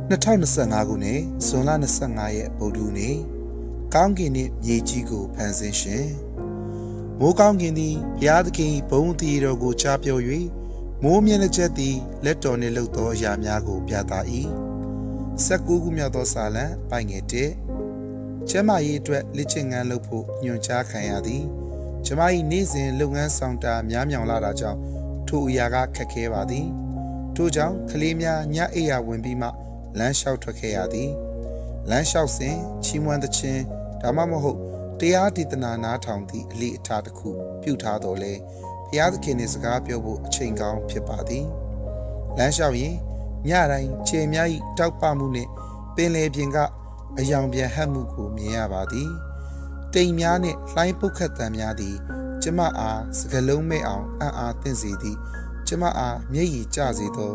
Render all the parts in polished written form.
2025 ခုနှစ်ဇွန်လ25ရက်ဗုဒ္ဓဟူးနေ့ကောင်းကင်နှင့်မြေကြီးကိုဖန်ဆင်းရှင်မိုးကောင်းကင်သည်ဘုရားသခင်ဘုန်းတည်တော်ကိုကြားပြော၍မိုးမျက်နှာချက်သည်လက်တော်နှင့်လှုပ်သောအရာများကိုပြသ၏19ခုမြောက်သောစာလံပိုင်ငယ်1ကျမ်းမာရေးအတွက်လက်ချင်ငန်းလုပ်ဖို့ညွှန်ကြားခံရသည်ကျမ၏နေ့စဉ်လုပ်ငန်းဆောင်တာများမြောင်လာတာကြောင့်ထိုအရာကခက်ခဲပါသည်ထို့ကြောင့်ကလေးများညအိယာဝင်ပြီးမှလမ်းလျှောက်ထွက်ခဲ့ရသည်လမ်းလျှောက်စဉ်ချီးမွမ်းသခြင်းဒါမှမဟုတ်တရားဒေသနာနားထောင်သည့်အလေးအထားတစ်ခုပြုထားတော်လဲဘုရားသခင်နှင့်စကားပြောဖို့အချိန်ကောင်းဖြစ်ပါသည်လမ်းလျှောက်ရင်ညတိုင်းခြေများ၏တောက်ပမှုနှင့်ပင်လယ်ပြင်ကအယောင်ပြန်ဟပ်မှုကိုမြင်ရပါသည်တိမ်များနှင့်လှိုင်းပုတ်ခတ်တံများသည်ကျမအားစကလုံးမဲ့အောင်အံ့အားသင့်စေသည်ကျမအားမျက်ရည်ကျစေသော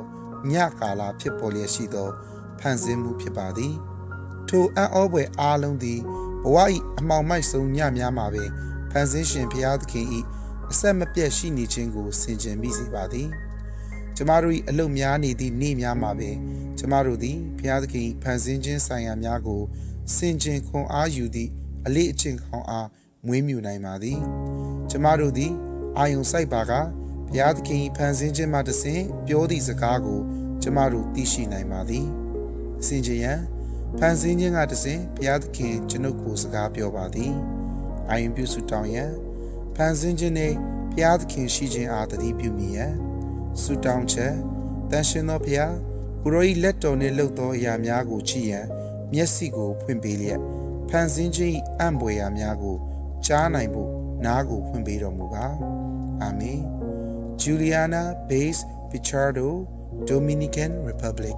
ညကာလဖြစ်ပေါ်လျက်ရှိသောဖန်ဆင်းမှုဖြစ်ပါသည်ထိုအံ့ဩဖွယ်အားလုံးသည်ဘဝ၏အမှောင်မိုက်ဆုံးညများမှာပင်ဖန်ဆင်းရှင်ဘုရားသခင်၏အဆက်မပြတ်ရှိနေခြင်းကိုဆင်ခြင်မိစေပါသည်ကျမတို့၏အလုပ်များနေသည့်နေ့များမှာပင်ကျမတို့သည်ဘုရားသခင်၏ဖန်ဆင်းခြင်းဆိုင်ရာများကိုဆင်ခြင်ခွန်အားယူသည့်အလေးအကျင့်ကောင်းအားမွေးမြူနိုင်ပါသည်ကျမတို့သည်အာယုံစိုက်ပါကဘုရားသခင်၏ဖန်ဆင်းခြင်းမှတဆင့်ပြောသည့်စကားကိုကျမတို့သိရှိနိုင်ပါသည်ဆင်ခြင်ရန်ဖန်ဆင်းခြင်းကတဆင့်ဘုရားသခင်ကျွန်ုပ်ကိုစကားပြောပါသည်အာယုံပြုစုတောင်းရန်ဖန်ဆင်းခြင်းနှင့်ဘုရားသခင်ရှိခြင်းအားတတိပြုမိရန်ဆုတောင်းချက်တန်ရှင်သောဘုရားကိုရော၏လက်တော်နှင့်လှုပ်သောအရာများကိုကြည့်ရန်မျက်စိကိုဖွင့်ပေးလျက်ဖန်ဆင်းခြင်း၏အံ့ဖွယ်ရာများကိုကြားနိုင်ဖို့နားကိုဖွင့်ပေးတော်မူပါအာမင် Juliana Bass Pichardo Dominican Republic